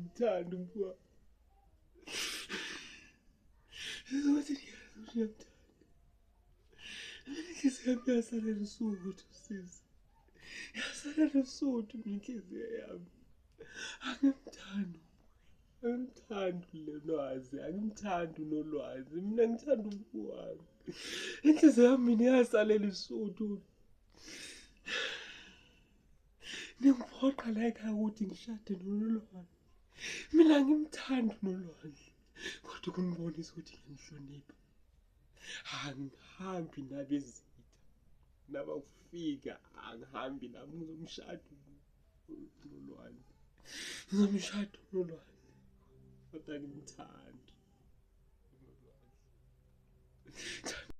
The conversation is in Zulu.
ngiyamthanda umfowethu. Sizothi ngiyamthanda. Inhliziyo yami yasalela isuthu sisi. Yasalela isuthu inhliziyo yami. Angimthandi. Angimthandi lolwazi. Angimthandi unolwazi. Mina ngithanda umfowethu. Inhliziyo yami mina yasalela isuthu. Ningiphoqa la ekhaya ukuthi ngishade noNolwazi. Mina angimthandi uNolwazi. Kodwa kunibonisa ukuthi ngiyamhlonipha. Angihambi nabezitha. Nabakufika angihambi nabo ngizomshada uNolwazi. Ngizomshada uNolwazi. Kodwa angimthandi uNolwazi.